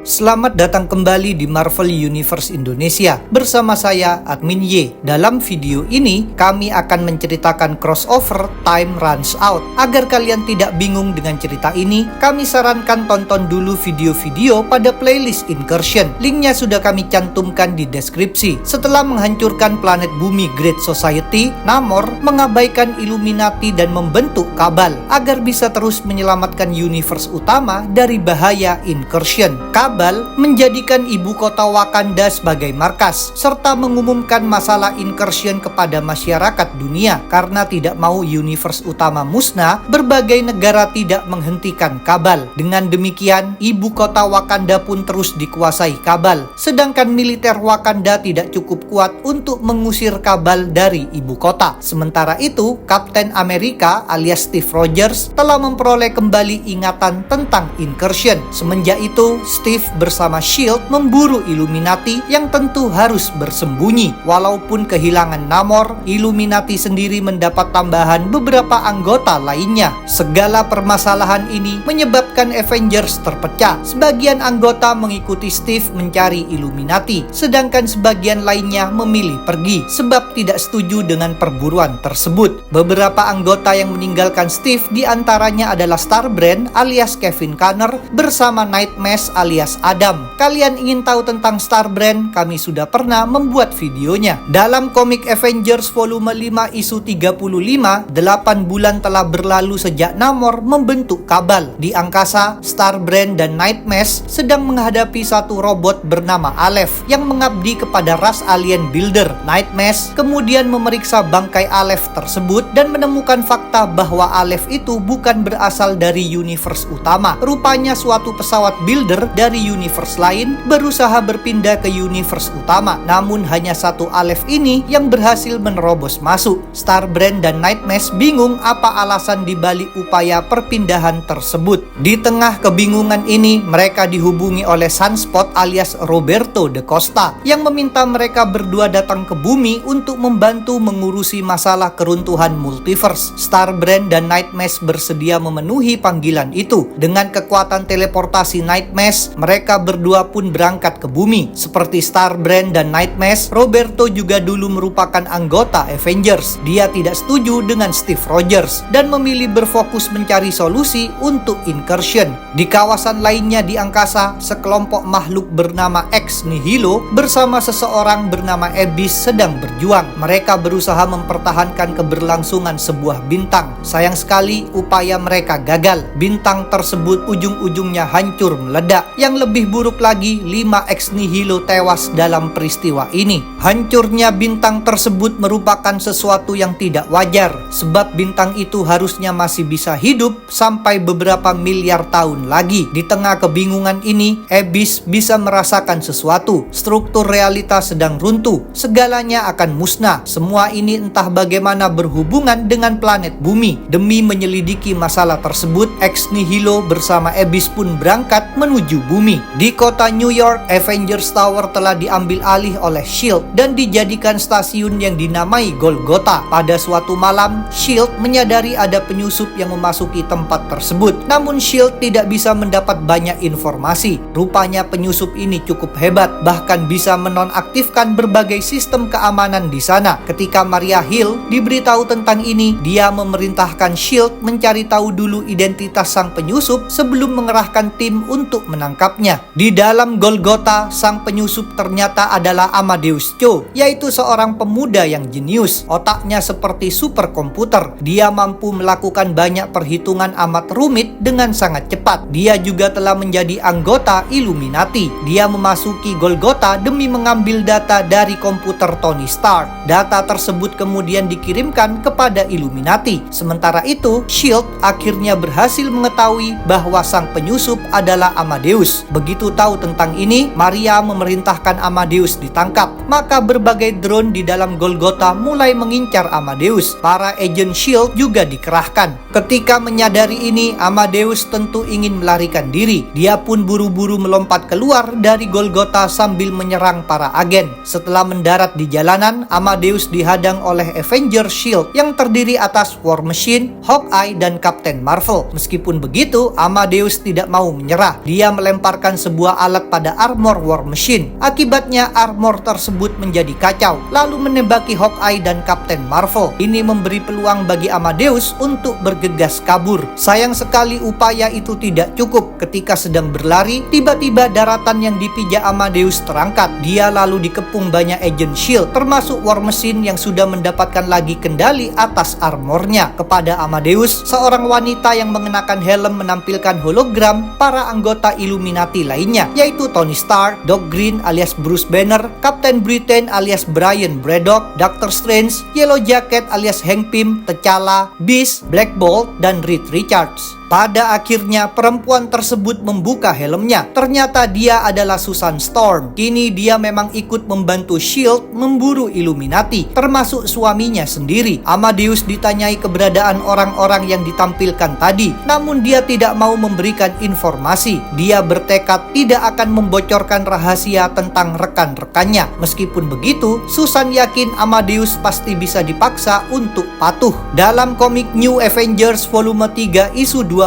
Selamat datang kembali di Marvel Universe Indonesia bersama saya Admin Y. Dalam video ini kami akan menceritakan crossover Time Runs Out. Agar kalian tidak bingung dengan cerita ini, kami sarankan tonton dulu video-video pada playlist Incursion. Linknya sudah kami cantumkan di deskripsi. Setelah menghancurkan planet bumi Great Society, Namor mengabaikan Illuminati dan membentuk Cabal agar bisa terus menyelamatkan universe utama dari bahaya Incursion. Cabal menjadikan ibu kota Wakanda sebagai markas, serta mengumumkan masalah Incursion kepada masyarakat dunia. Karena tidak mau universe utama musnah, berbagai negara tidak menghentikan Cabal. Dengan demikian, ibu kota Wakanda pun terus dikuasai Cabal. Sedangkan militer Wakanda tidak cukup kuat untuk mengusir Cabal dari ibu kota. Sementara itu, Kapten Amerika alias Steve Rogers telah memperoleh kembali ingatan tentang Incursion. Semenjak itu, Steve bersama S.H.I.E.L.D. memburu Illuminati yang tentu harus bersembunyi. Walaupun kehilangan Namor, Illuminati sendiri mendapat tambahan beberapa anggota lainnya. Segala permasalahan ini menyebabkan Avengers terpecah. Sebagian anggota mengikuti Steve mencari Illuminati, sedangkan sebagian lainnya memilih pergi sebab tidak setuju dengan perburuan tersebut. Beberapa anggota yang meninggalkan Steve diantaranya adalah Starbrand alias Kevin Connor bersama Nightmask alias Adam. Kalian ingin tahu tentang Starbrand? Kami sudah pernah membuat videonya. Dalam komik Avengers volume 5 isu 35, 8 bulan telah berlalu sejak Namor membentuk Cabal. Di angkasa, Starbrand dan Nightmask sedang menghadapi satu robot bernama Aleph yang mengabdi kepada ras alien Builder. Nightmask kemudian memeriksa bangkai Aleph tersebut dan menemukan fakta bahwa Aleph itu bukan berasal dari universe utama. Rupanya suatu pesawat Builder dari universe lain berusaha berpindah ke universe utama, namun hanya satu Aleph ini yang berhasil menerobos masuk. Starbrand dan Nightmask bingung apa alasan dibalik upaya perpindahan tersebut. Di tengah kebingungan ini, mereka dihubungi oleh Sunspot alias Roberto da Costa yang meminta mereka berdua datang ke bumi untuk membantu mengurusi masalah keruntuhan multiverse. Starbrand dan Nightmask bersedia memenuhi panggilan itu. Dengan kekuatan teleportasi Nightmask, mereka berdua pun berangkat ke bumi. Seperti Starbrand dan Nightmask, Roberto juga dulu merupakan anggota Avengers. Dia tidak setuju dengan Steve Rogers dan memilih berfokus mencari solusi untuk Incursion. Di kawasan lainnya di angkasa, sekelompok makhluk bernama Ex Nihilo bersama seseorang bernama Abyss sedang berjuang. Mereka berusaha mempertahankan keberlangsungan sebuah bintang. Sayang sekali, upaya mereka gagal. Bintang tersebut ujung-ujungnya hancur meledak. Yang lebih buruk lagi, 5 Ex Nihilo tewas dalam peristiwa ini. Hancurnya bintang tersebut merupakan sesuatu yang tidak wajar, sebab bintang itu harusnya masih bisa hidup sampai beberapa miliar tahun lagi. Di tengah kebingungan ini, Abyss bisa merasakan sesuatu. Struktur realitas sedang runtuh, segalanya akan musnah. Semua ini entah bagaimana berhubungan dengan planet bumi. Demi menyelidiki masalah tersebut, Ex Nihilo bersama Abyss pun berangkat menuju bumi. Di kota New York, Avengers Tower telah diambil alih oleh S.H.I.E.L.D. dan dijadikan stasiun yang dinamai Golgotha. Pada suatu malam, S.H.I.E.L.D. menyadari ada penyusup yang memasuki tempat tersebut. Namun S.H.I.E.L.D. tidak bisa mendapat banyak informasi. Rupanya penyusup ini cukup hebat, bahkan bisa menonaktifkan berbagai sistem keamanan di sana. Ketika Maria Hill diberitahu tentang ini, dia memerintahkan S.H.I.E.L.D. mencari tahu dulu identitas sang penyusup sebelum mengerahkan tim untuk menangkapnya. Di dalam Golgotha, sang penyusup ternyata adalah Amadeus Cho, yaitu seorang pemuda yang jenius. Otaknya seperti superkomputer. Dia mampu melakukan banyak perhitungan amat rumit dengan sangat cepat. Dia juga telah menjadi anggota Illuminati. Dia memasuki Golgotha demi mengambil data dari komputer Tony Stark. Data tersebut kemudian dikirimkan kepada Illuminati. Sementara itu, S.H.I.E.L.D. akhirnya berhasil mengetahui bahwa sang penyusup adalah Amadeus. Begitu tahu tentang ini, Maria memerintahkan Amadeus ditangkap. Maka berbagai drone di dalam Golgotha mulai mengincar Amadeus. Para agen S.H.I.E.L.D. juga dikerahkan. Ketika menyadari ini, Amadeus tentu ingin melarikan diri. Dia pun buru-buru melompat keluar dari Golgotha sambil menyerang para agen. Setelah mendarat di jalanan, Amadeus dihadang oleh Avengers S.H.I.E.L.D. yang terdiri atas War Machine, Hawkeye, dan Captain Marvel. Meskipun begitu, Amadeus tidak mau menyerah. Dia melempar melemparkan sebuah alat pada armor War Machine. Akibatnya armor tersebut menjadi kacau, lalu menembaki Hawkeye dan Captain Marvel. Ini memberi peluang bagi Amadeus untuk bergegas kabur. Sayang sekali upaya itu tidak cukup. Ketika sedang berlari, tiba-tiba daratan yang dipijak Amadeus terangkat. Dia lalu dikepung banyak agent SHIELD, termasuk War Machine yang sudah mendapatkan lagi kendali atas armornya. Kepada Amadeus, seorang wanita yang mengenakan helm menampilkan hologram para anggota Illuminati lainnya, yaitu Tony Stark, Doc Green alias Bruce Banner, Captain Britain alias Brian Braddock, Doctor Strange, Yellow Jacket alias Hank Pym, T'Challa, Beast, Black Bolt, dan Reed Richards. Pada akhirnya perempuan tersebut membuka helmnya. Ternyata dia adalah Susan Storm. Kini dia memang ikut membantu SHIELD memburu Illuminati, termasuk suaminya sendiri. Amadeus ditanyai keberadaan orang-orang yang ditampilkan tadi, namun dia tidak mau memberikan informasi. Dia bertekad tidak akan membocorkan rahasia tentang rekan-rekannya. Meskipun begitu, Susan yakin Amadeus pasti bisa dipaksa untuk patuh. Dalam komik New Avengers volume 3 isu 24,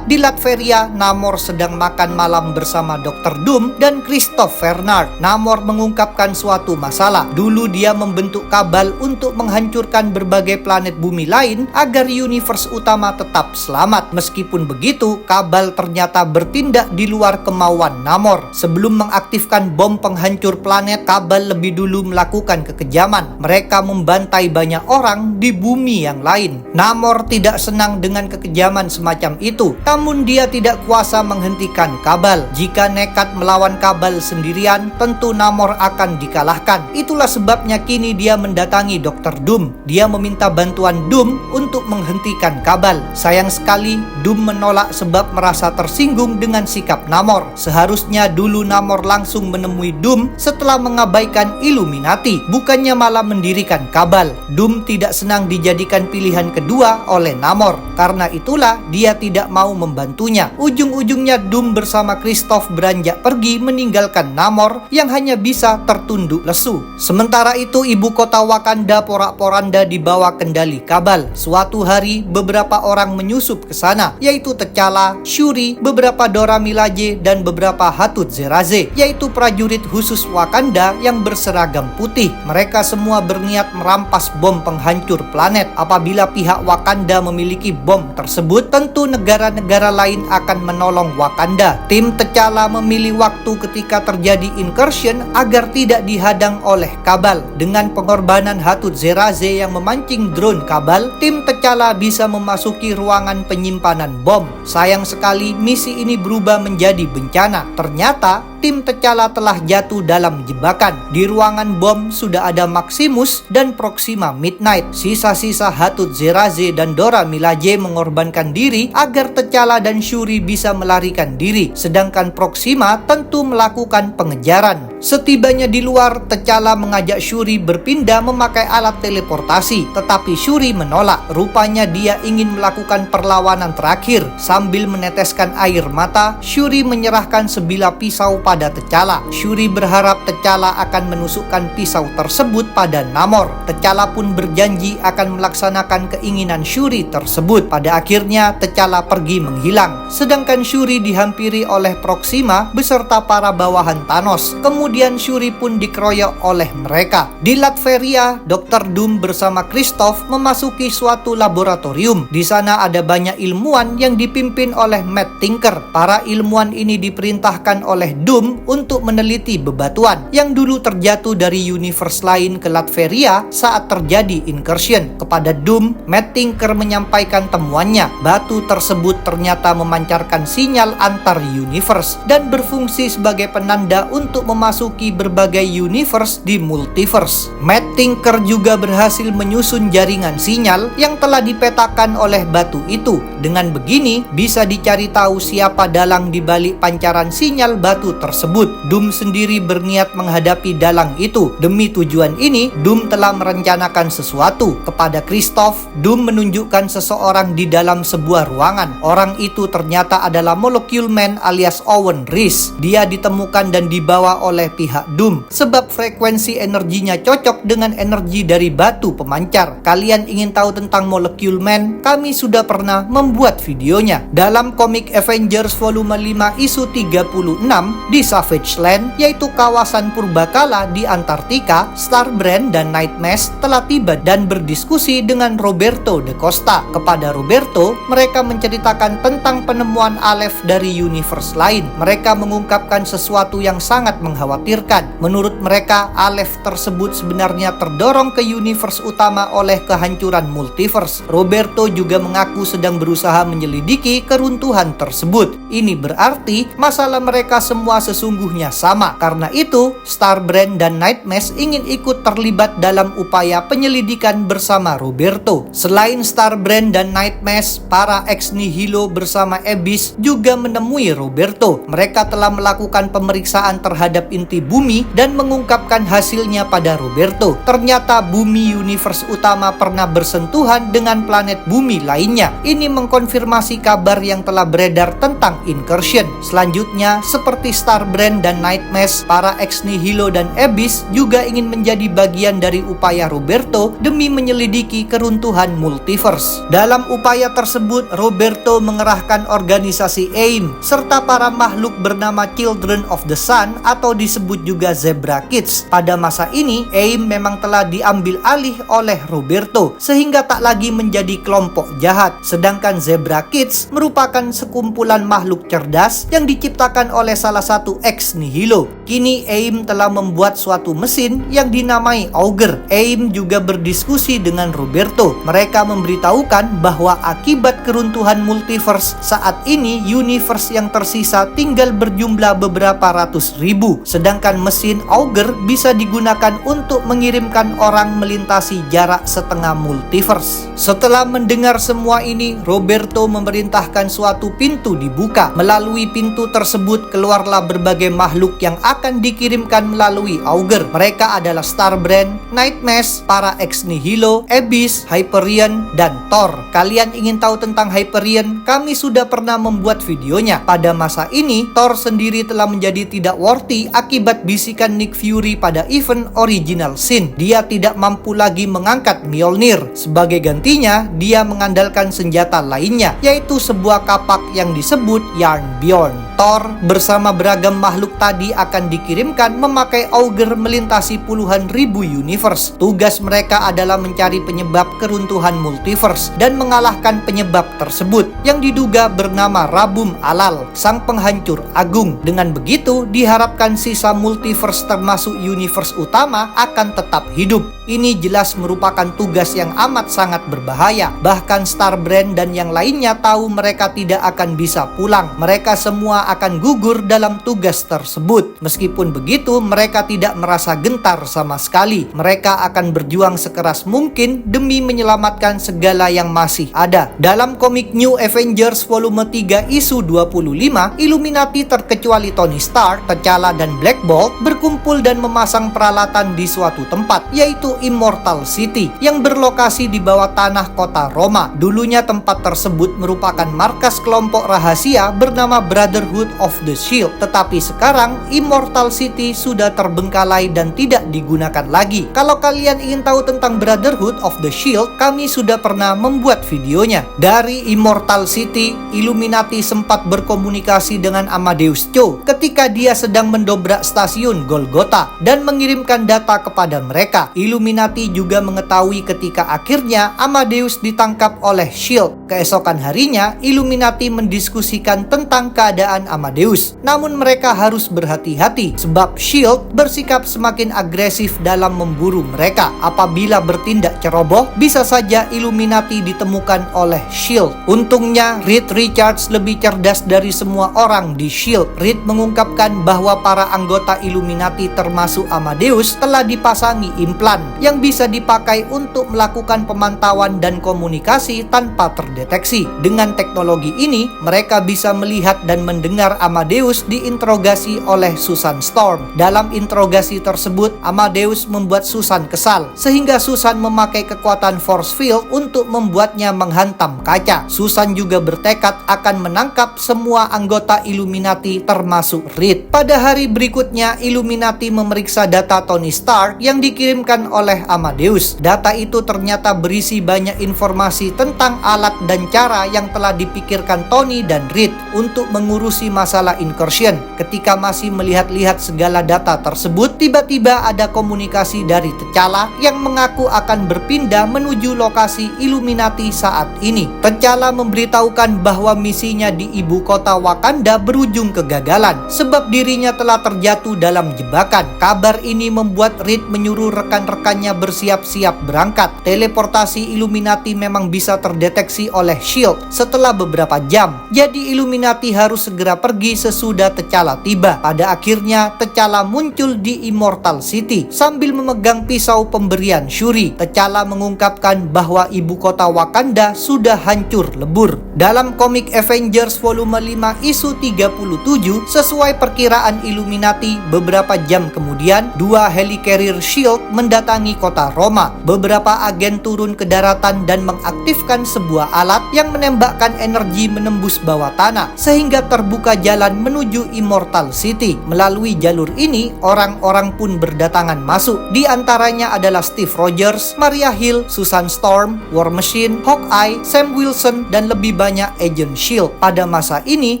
di Latveria, Namor sedang makan malam bersama Dr. Doom dan Christoph Bernard. Namor mengungkapkan suatu masalah. Dulu dia membentuk kabal untuk menghancurkan berbagai planet bumi lain agar universe utama tetap selamat. Meskipun begitu, kabal ternyata bertindak di luar kemauan Namor. Sebelum mengaktifkan bom penghancur planet, kabal lebih dulu melakukan kekejaman. Mereka membantai banyak orang di bumi yang lain. Namor tidak senang dengan kekejaman semacam itu, namun dia tidak kuasa menghentikan kabal. Jika nekat melawan kabal sendirian, tentu Namor akan dikalahkan. Itulah sebabnya kini dia mendatangi Dr. Doom. Dia meminta bantuan Doom untuk menghentikan kabal. Sayang sekali, Doom menolak sebab merasa tersinggung dengan sikap Namor. Seharusnya dulu Namor langsung menemui Doom setelah mengabaikan Illuminati, bukannya malah mendirikan kabal. Doom tidak senang dijadikan pilihan kedua oleh Namor. Karena itulah dia tidak mau membantunya. Ujung-ujungnya Doom bersama Christoph beranjak pergi meninggalkan Namor yang hanya bisa tertunduk lesu. Sementara itu ibu kota Wakanda porak-poranda di bawah kendali kabal. Suatu hari beberapa orang menyusup ke sana, yaitu T'Challa, Shuri, beberapa Dora Milaje, dan beberapa Hatut Zeraze, yaitu prajurit khusus Wakanda yang berseragam putih. Mereka semua berniat merampas bom penghancur planet. Apabila pihak Wakanda memiliki bom tersebut, tentu negara-negara lain akan menolong Wakanda. Tim T'Challa memilih waktu ketika terjadi incursion agar tidak dihadang oleh kabal. Dengan pengorbanan Hatut Zeraze yang memancing drone kabal, tim T'Challa bisa memasuki ruangan penyimpanan bom. Sayang sekali misi ini berubah menjadi bencana. Ternyata tim T'Challa telah jatuh dalam jebakan. Di ruangan bom sudah ada Maximus dan Proxima Midnight. Sisa-sisa Hatut Zeraze dan Dora Milaje mengorbankan diri agar T'Challa dan Shuri bisa melarikan diri, sedangkan Proxima tentu melakukan pengejaran. Setibanya di luar, T'Challa mengajak Shuri berpindah memakai alat teleportasi, tetapi Shuri menolak. Rupanya dia ingin melakukan perlawanan terakhir. Sambil meneteskan air mata, Shuri menyerahkan sebilah pisau pada T'Challa. Shuri berharap T'Challa akan menusukkan pisau tersebut pada Namor. T'Challa pun berjanji akan melaksanakan keinginan Shuri tersebut. Pada akhirnya T'Challa pergi menghilang, sedangkan Shuri dihampiri oleh Proxima beserta para bawahan Thanos. Kemudian Shuri pun dikeroyok oleh mereka. Di Latveria, Dr. Doom bersama Christoph memasuki suatu laboratorium. Di sana ada banyak ilmuwan yang dipimpin oleh Matt Tinker. Para ilmuwan ini diperintahkan oleh Doom untuk meneliti bebatuan yang dulu terjatuh dari universe lain ke Latveria saat terjadi incursion. Kepada Doom, Matt Tinker menyampaikan temuannya. Batu tersebut ternyata memancarkan sinyal antar universe dan berfungsi sebagai penanda untuk memasuki berbagai universe di multiverse. Matt Tinker juga berhasil menyusun jaringan sinyal yang telah dipetakan oleh batu itu. Dengan begini, bisa dicari tahu siapa dalang di balik pancaran sinyal batu tersebut. tersebut. Doom sendiri berniat menghadapi dalang itu. Demi tujuan ini, Doom telah merencanakan sesuatu. Kepada Christoph, Doom menunjukkan seseorang di dalam sebuah ruangan. Orang itu ternyata adalah Molecule Man alias Owen Reese. Dia ditemukan dan dibawa oleh pihak Doom sebab frekuensi energinya cocok dengan energi dari batu pemancar. Kalian ingin tahu tentang Molecule Man? Kami sudah pernah membuat videonya. Dalam komik Avengers volume 5 isu 36 di Savage Land, yaitu kawasan purbakala di Antartika, Starbrand dan Nightmask telah tiba dan berdiskusi dengan Roberto da Costa. Kepada Roberto, mereka menceritakan tentang penemuan Aleph dari universe lain. Mereka mengungkapkan sesuatu yang sangat mengkhawatirkan. Menurut mereka, Aleph tersebut sebenarnya terdorong ke universe utama oleh kehancuran multiverse. Roberto juga mengaku sedang berusaha menyelidiki keruntuhan tersebut. Ini berarti masalah mereka semua sesungguhnya sama. Karena itu, Starbrand dan Nightmask ingin ikut terlibat dalam upaya penyelidikan bersama Roberto. Selain Starbrand dan Nightmask, para ex nihilo bersama Abyss juga menemui Roberto. Mereka telah melakukan pemeriksaan terhadap inti bumi dan mengungkapkan hasilnya pada Roberto. Ternyata bumi universe utama pernah bersentuhan dengan planet bumi lainnya. Ini mengkonfirmasi kabar yang telah beredar tentang incursion. Selanjutnya, seperti Starbrand dan Nightmask, para ex nihilo dan Abyss juga ingin menjadi bagian dari upaya Roberto demi menyelidiki keruntuhan multiverse. Dalam upaya tersebut, Roberto mengerahkan organisasi AIM serta para makhluk bernama Children of the Sun atau disebut juga Zebra Kids. Pada masa ini, AIM memang telah diambil alih oleh Roberto sehingga tak lagi menjadi kelompok jahat. Sedangkan Zebra Kids merupakan sekumpulan makhluk cerdas yang diciptakan oleh salah satu ex nihilo. Kini AIM telah membuat suatu mesin yang dinamai Augur. AIM juga berdiskusi dengan Roberto. Mereka memberitahukan bahwa akibat keruntuhan multiverse, saat ini universe yang tersisa tinggal berjumlah beberapa ratus ribu. Sedangkan mesin Augur bisa digunakan untuk mengirimkan orang melintasi jarak setengah multiverse. Setelah mendengar semua ini, Roberto memerintahkan suatu pintu dibuka. Melalui pintu tersebut keluarlah berbagai makhluk yang akan dikirimkan melalui Augur. Mereka adalah Starbrand, Nightmask, para ex nihilo, Abyss, Hyperion, dan Thor. Kalian ingin tahu tentang Hyperion? Kami sudah pernah membuat videonya. Pada masa ini, Thor sendiri telah menjadi tidak worthy akibat bisikan Nick Fury pada event Original Sin. Dia tidak mampu lagi mengangkat Mjolnir. Sebagai gantinya, dia mengandalkan senjata lainnya, yaitu sebuah kapak yang disebut Jarnbjorn. Thor bersama beragam makhluk tadi akan dikirimkan memakai Augur melintasi puluhan ribu universe. Tugas mereka adalah mencari penyebab keruntuhan multiverse dan mengalahkan penyebab tersebut yang diduga bernama Rabum Alal, sang penghancur agung. Dengan begitu, diharapkan sisa multiverse termasuk universe utama akan tetap hidup. Ini jelas merupakan tugas yang amat sangat berbahaya. Bahkan Starbrand dan yang lainnya tahu mereka tidak akan bisa pulang. Mereka semua akan gugur dalam tugas tersebut. Meskipun begitu, mereka tidak merasa gentar sama sekali. Mereka akan berjuang sekeras mungkin demi menyelamatkan segala yang masih ada. Dalam komik New Avengers volume 3 isu 25, Illuminati terkecuali Tony Stark, T'Challa, dan Black Bolt berkumpul dan memasang peralatan di suatu tempat, yaitu Immortal City, yang berlokasi di bawah tanah kota Roma. Dulunya tempat tersebut merupakan markas kelompok rahasia bernama Brotherhood of the Shield, tetapi sekarang Immortal City sudah terbengkalai dan tidak digunakan lagi. Kalau kalian ingin tahu tentang Brotherhood of the Shield, kami sudah pernah membuat videonya. Dari Immortal City, Illuminati sempat berkomunikasi dengan Amadeus Cho ketika dia sedang mendobrak stasiun Golgotha dan mengirimkan data kepada mereka. Illuminati juga mengetahui ketika akhirnya Amadeus ditangkap oleh SHIELD. Keesokan harinya, Illuminati mendiskusikan tentang keadaan Amadeus. Namun mereka harus berhati-hati sebab SHIELD bersikap semakin agresif dalam memburu mereka. Apabila bertindak ceroboh, bisa saja Illuminati ditemukan oleh SHIELD. Untungnya, Reed Richards lebih cerdas dari semua orang di SHIELD. Reed mengungkapkan bahwa para anggota Illuminati termasuk Amadeus telah dipasangi implan yang bisa dipakai untuk melakukan pemantauan dan komunikasi tanpa terdeteksi. Dengan teknologi ini, mereka bisa melihat dan mendengar mendengar Amadeus diinterogasi oleh Susan Storm. Dalam interogasi tersebut, Amadeus membuat Susan kesal, sehingga Susan memakai kekuatan force field untuk membuatnya menghantam kaca. Susan juga bertekad akan menangkap semua anggota Illuminati termasuk Reed. Pada hari berikutnya, Illuminati memeriksa data Tony Stark yang dikirimkan oleh Amadeus. Data itu ternyata berisi banyak informasi tentang alat dan cara yang telah dipikirkan Tony dan Reed untuk mengurusi masalah incursion. Ketika masih melihat-lihat segala data tersebut, tiba-tiba ada komunikasi dari T'Challa yang mengaku akan berpindah menuju lokasi Illuminati saat ini. T'Challa memberitahukan bahwa misinya di ibu kota Wakanda berujung kegagalan sebab dirinya telah terjatuh dalam jebakan. Kabar ini membuat Reed menyuruh rekan-rekannya bersiap-siap berangkat. Teleportasi Illuminati memang bisa terdeteksi oleh SHIELD setelah beberapa jam. Jadi Illuminati harus segera pergi sesudah T'Challa tiba. Pada akhirnya T'Challa muncul di Immortal City sambil memegang pisau pemberian Shuri. T'Challa mengungkapkan bahwa ibu kota Wakanda sudah hancur lebur. Dalam komik Avengers volume 5 isu 37, sesuai perkiraan Illuminati, beberapa jam kemudian 2 helicarrier SHIELD mendatangi kota Roma. Beberapa agen turun ke daratan dan mengaktifkan sebuah alat yang menembakkan energi menembus bawah tanah sehingga terbuka jalan menuju Immortal City. Melalui jalur ini, orang-orang pun berdatangan masuk. Di antaranya adalah Steve Rogers, Maria Hill, Susan Storm, War Machine, Hawkeye, Sam Wilson, dan lebih banyak Agent SHIELD. Pada masa ini,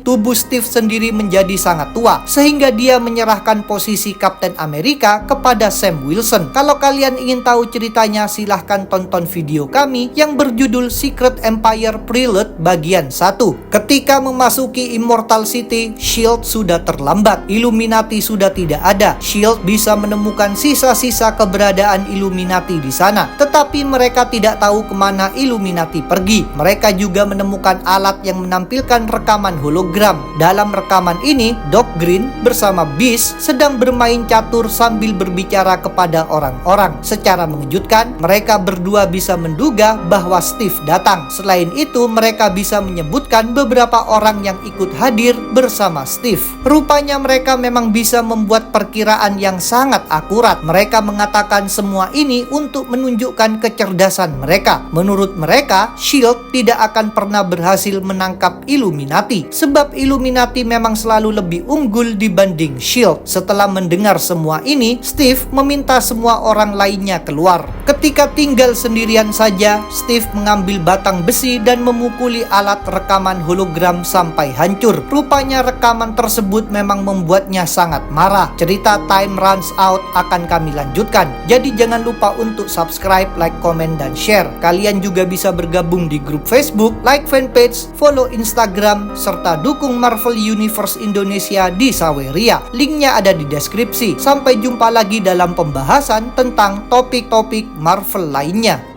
tubuh Steve sendiri menjadi sangat tua sehingga dia menyerahkan posisi Kapten Amerika kepada Sam Wilson. Kalau kalian ingin tahu ceritanya, silahkan tonton video kami yang berjudul Secret Empire Prelude bagian 1. Ketika memasuki Immortal City, SHIELD sudah terlambat. Illuminati sudah tidak ada. SHIELD bisa menemukan sisa-sisa keberadaan Illuminati di sana, tetapi mereka tidak tahu kemana Illuminati pergi. Mereka juga menemukan alat yang menampilkan rekaman hologram. Dalam rekaman ini, Doc Green bersama Beast sedang bermain catur sambil berbicara kepada orang-orang. Secara mengejutkan, mereka berdua bisa menduga bahwa Steve datang. Selain itu, mereka bisa menyebutkan beberapa orang yang ikut hadir bersama Steve. Rupanya mereka memang bisa membuat perkiraan yang sangat akurat. Mereka mengatakan semua ini untuk menunjukkan kecerdasan mereka. Menurut mereka, SHIELD tidak akan pernah berhasil menangkap Illuminati sebab Illuminati memang selalu lebih unggul dibanding SHIELD. Setelah mendengar semua ini, Steve meminta semua orang lainnya keluar. Ketika tinggal sendirian saja, Steve mengambil batang besi dan memukuli alat rekaman hologram sampai hancur. Rupanya rekaman tersebut memang membuatnya sangat marah. Cerita Time Runs Out akan kami lanjutkan. Jadi jangan lupa untuk subscribe, like, komen, dan share. Kalian juga bisa bergabung di grup Facebook, like fanpage, follow Instagram, serta dukung Marvel Universe Indonesia di Saweria. Linknya ada di deskripsi. Sampai jumpa lagi dalam pembahasan tentang topik-topik Marvel lainnya.